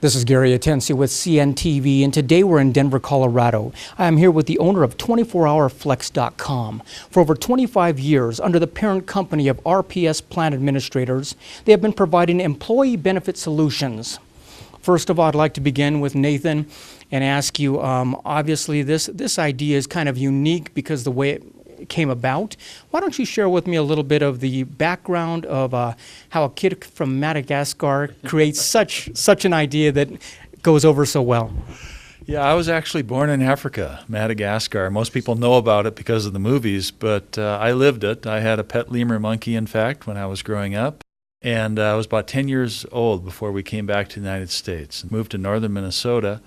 This is Gary Atensi with CNTV, and today we're in Denver, Colorado. I am here with the owner of 24hourflex.com. For over 25 years, under the parent company of RPS Plan Administrators, they have been providing employee benefit solutions. First of all, I'd like to begin with Nathan and ask you, obviously this idea is kind of unique because the way it came about. Why don't you share with me a little bit of the background of how a kid from Madagascar creates such an idea that goes over so well? Yeah, I was actually born in Africa, Madagascar. Most people know about it because of the movies, but I lived it. I had a pet lemur monkey, in fact, when I was growing up. And I was about 10 years old before we came back to the United States. Moved to northern Minnesota,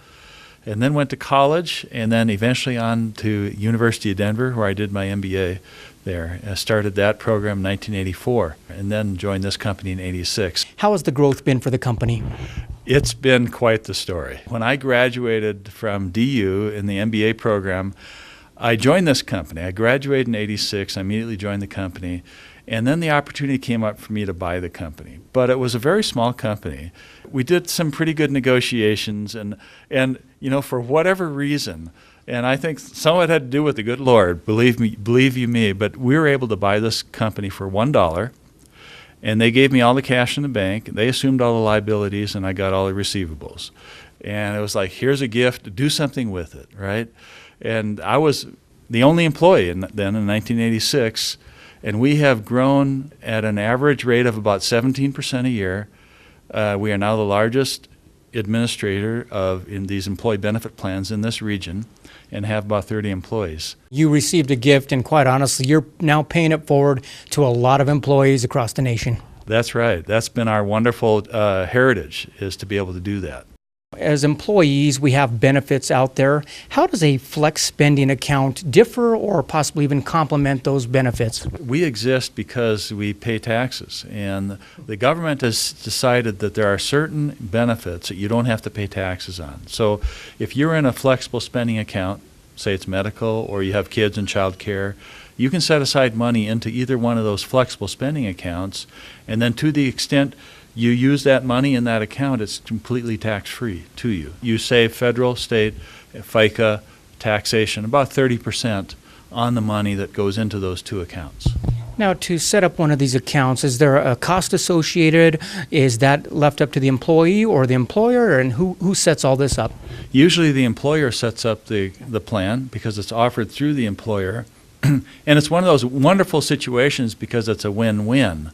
and then went to college, and then eventually on to University of Denver, where I did my MBA there. I started that program in 1984, and then joined this company in 86. How has the growth been for the company? It's been quite the story. When I graduated from DU in the MBA program, I joined this company. I graduated in 86. I immediately joined the company. And then the opportunity came up for me to buy the company. But it was a very small company. We did some pretty good negotiations, and you know, for whatever reason, and I think some of it had to do with the good Lord, believe you me, but we were able to buy this company for $1, and they gave me all the cash in the bank. They assumed all the liabilities, and I got all the receivables. And it was like, here's a gift, do something with it, right? And I was the only employee then in 1986. And we have grown at an average rate of about 17% a year. We are now the largest administrator in these employee benefit plans in this region and have about 30 employees. You received a gift, and quite honestly, you're now paying it forward to a lot of employees across the nation. That's right. That's been our wonderful heritage, is to be able to do that. As employees, we have benefits out there. How does a flex spending account differ or possibly even complement those benefits? We exist because we pay taxes, and the government has decided that there are certain benefits that you don't have to pay taxes on. So if you're in a flexible spending account, say it's medical or you have kids in child care, you can set aside money into either one of those flexible spending accounts, and then to the extent you use that money in that account, it's completely tax-free to you. You save federal, state, FICA taxation, about 30% on the money that goes into those two accounts. Now, to set up one of these accounts, is there a cost associated? Is that left up to the employee or the employer, and who sets all this up? Usually the employer sets up the plan because it's offered through the employer. And it's one of those wonderful situations because it's a win-win,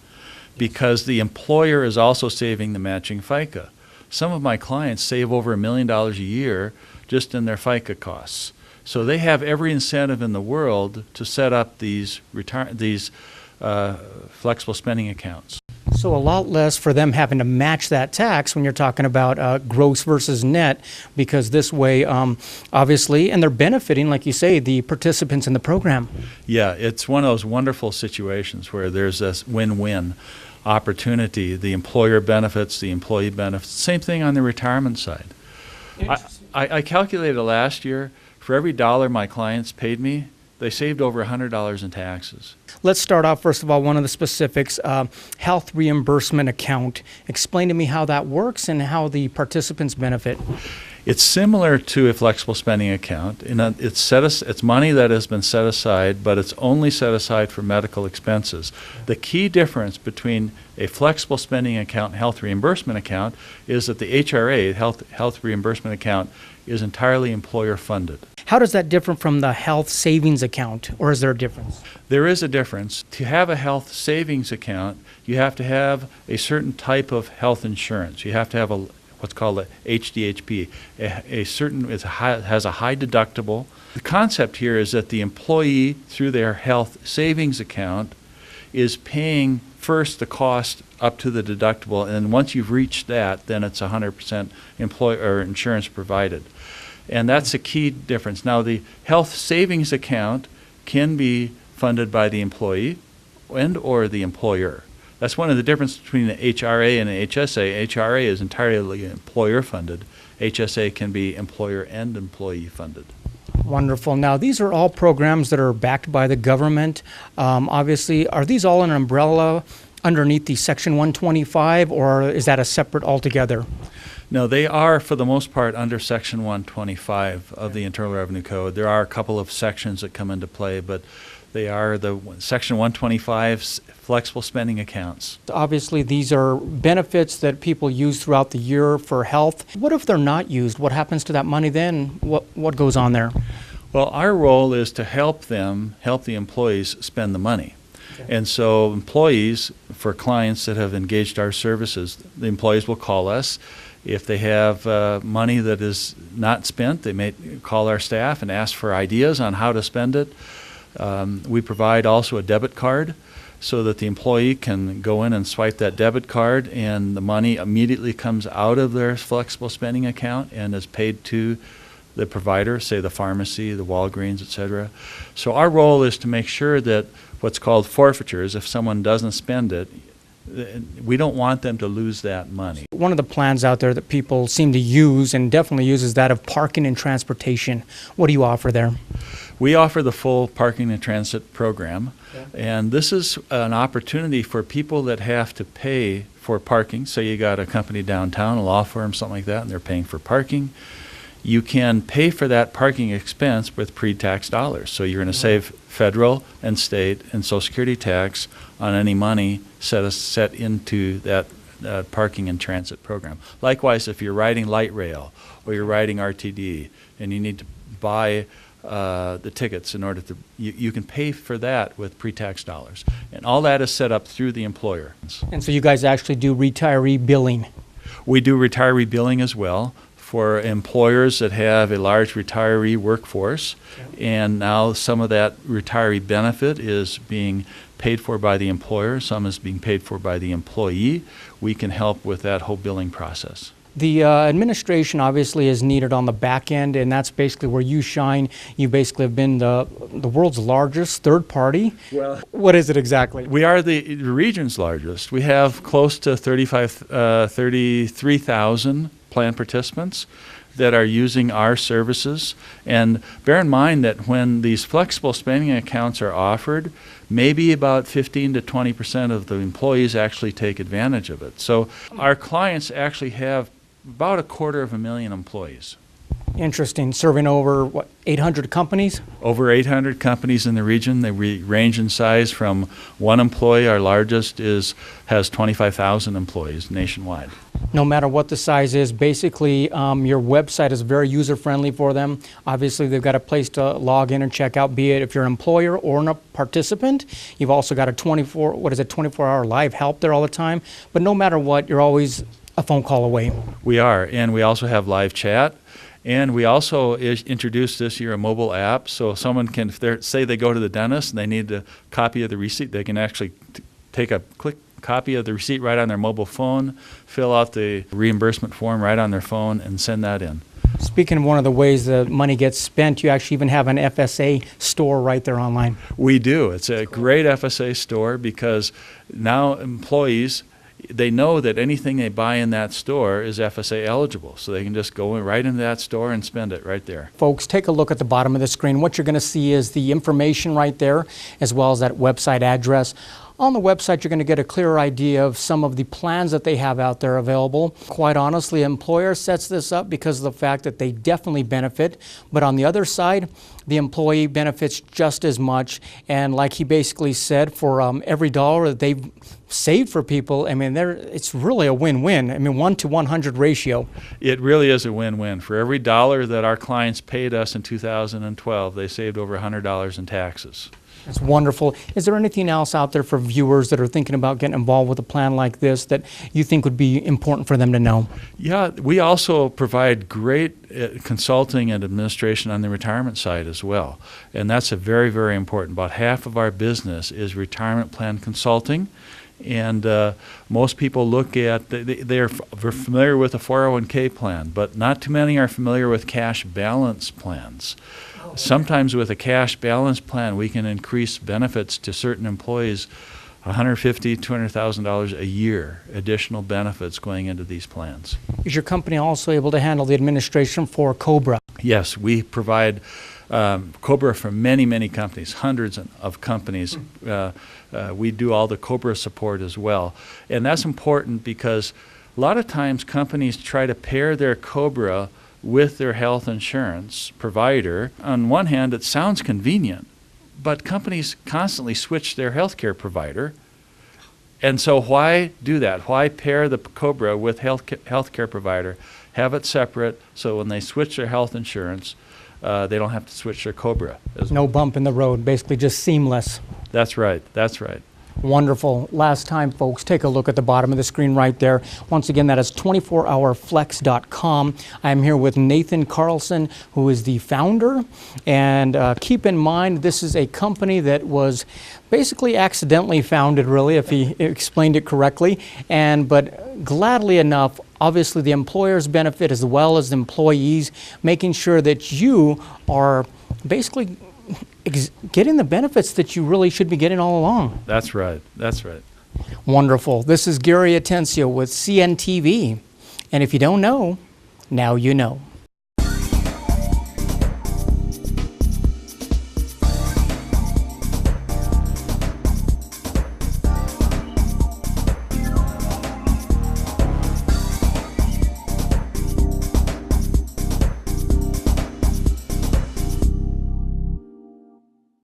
because the employer is also saving the matching FICA. Some of my clients save over $1 million a year just in their FICA costs. So they have every incentive in the world to set up these flexible spending accounts. So a lot less for them having to match that tax when you're talking about gross versus net, because this way, obviously, and they're benefiting, like you say, the participants in the program. Yeah, it's one of those wonderful situations where there's this win-win opportunity. The employer benefits, the employee benefits. Same thing on the retirement side. I calculated last year, for every dollar my clients paid me, they saved over $100 in taxes. Let's start off, first of all, one of the specifics, health reimbursement account. Explain to me how that works and how the participants benefit. It's similar to a flexible spending account. It's money that has been set aside, but it's only set aside for medical expenses. The key difference between a flexible spending account and health reimbursement account is that the HRA, health reimbursement account, is entirely employer funded. How does that differ from the health savings account, or is there a difference? There is a difference. To have a health savings account, you have to have a certain type of health insurance. You have to have what's called a HDHP. It has a high deductible. The concept here is that the employee, through their health savings account, is paying first the cost up to the deductible, and once you've reached that, then it's 100% insurance provided. And that's a key difference. Now, the health savings account can be funded by the employee and or the employer. That's one of the differences between the HRA and the HSA. HRA is entirely employer funded. HSA can be employer and employee funded. Wonderful. Now, these are all programs that are backed by the government. Obviously, are these all an umbrella underneath the Section 125, or is that a separate altogether? No, they are, for the most part, under Section 125 of the Internal Revenue Code. There are a couple of sections that come into play, but they are the Section 125's flexible spending accounts. Obviously, these are benefits that people use throughout the year for health. What if they're not used? What happens to that money then? What goes on there? Well, our role is to help the employees spend the money. Okay. And so employees, for clients that have engaged our services, the employees will call us. If they have money that is not spent, they may call our staff and ask for ideas on how to spend it. We provide also a debit card so that the employee can go in and swipe that debit card, and the money immediately comes out of their flexible spending account and is paid to the provider, say the pharmacy, the Walgreens, etc. So our role is to make sure that what's called forfeitures, if someone doesn't spend it, we don't want them to lose that money. One of the plans out there that people seem to use and definitely use is that of parking and transportation. What do you offer there? We offer the full parking and transit program, Okay. and this is an opportunity for people that have to pay for parking. Say you got a company downtown, a law firm, something like that, and they're paying for parking. You can pay for that parking expense with pre-tax dollars. So you're going to save federal and state and Social Security tax on any money set into that parking and transit program. Likewise, if you're riding light rail or you're riding RTD and you need to buy the tickets in order to, you can pay for that with pre-tax dollars. And all that is set up through the employer. And so you guys actually do retiree billing? We do retiree billing as well for employers that have a large retiree workforce, and now some of that retiree benefit is being paid for by the employer, some is being paid for by the employee. We can help with that whole billing process. The administration obviously is needed on the back end, and that's basically where you shine. You basically have been the world's largest third party. Well, what is it exactly? We are the region's largest. We have close to 33,000 plan participants that are using our services. And bear in mind that when these flexible spending accounts are offered, maybe about 15 to 20% of the employees actually take advantage of it. So our clients actually have about 250,000 employees. Interesting. Serving over, 800 companies? Over 800 companies in the region. They range in size from one employee. Our largest has 25,000 employees nationwide. No matter what the size is, basically your website is very user-friendly for them. Obviously, they've got a place to log in and check out, be it if you're an employer or a participant. You've also got a 24-hour live help there all the time. But no matter what, you're always a phone call away. We are, and we also have live chat. And we also introduced this year a mobile app, so someone can, if say they go to the dentist and they need a copy of the receipt, they can actually take a quick copy of the receipt right on their mobile phone, fill out the reimbursement form right on their phone, and send that in. Speaking of one of the ways the money gets spent, you actually even have an FSA store right there online. We do. It's a great FSA store because now employees, they know that anything they buy in that store is FSA eligible, so they can just go right into that store and spend it right there. Folks, take a look at the bottom of the screen. What you're going to see is the information right there, as well as that website address. On the website, you're going to get a clearer idea of some of the plans that they have out there available. Quite honestly, an employer sets this up because of the fact that they definitely benefit, but on the other side, the employee benefits just as much. And like he basically said, for every dollar that they've saved for people, I mean, it's really a win-win. I mean, 1 to 100 ratio. It really is a win-win. For every dollar that our clients paid us in 2012, they saved over $100 in taxes. That's wonderful. Is there anything else out there for viewers that are thinking about getting involved with a plan like this that you think would be important for them to know? Yeah, we also provide great consulting and administration on the retirement side as well. And that's a very, very important. About half of our business is retirement plan consulting. And most people look at, they're familiar with a 401k plan, but not too many are familiar with cash balance plans. Sometimes with a cash balance plan, we can increase benefits to certain employees, $150,000, $200,000 a year, additional benefits going into these plans. Is your company also able to handle the administration for COBRA? Yes, we provide COBRA for many, many companies, hundreds of companies. We do all the COBRA support as well. And that's important because A lot of times companies try to pair their COBRA with their health insurance provider. On one hand, it sounds convenient, but companies constantly switch their healthcare provider. And so why do that? Why pair the COBRA with healthcare provider, have it separate so when they switch their health insurance, they don't have to switch their COBRA. No bump in the road, basically just seamless. That's right. That's right. Wonderful. Last time, folks, take a look at the bottom of the screen right there. Once again, that is 24hourflex.com. I'm here with Nathan Carlson, who is the founder. And keep in mind, this is a company that was basically accidentally founded, really, if he explained it correctly. But gladly enough, obviously the employers benefit as well as the employees, making sure that you are basically getting the benefits that you really should be getting all along. That's right. That's right. Wonderful. This is Gary Atencio with CNTV. And if you don't know, now you know.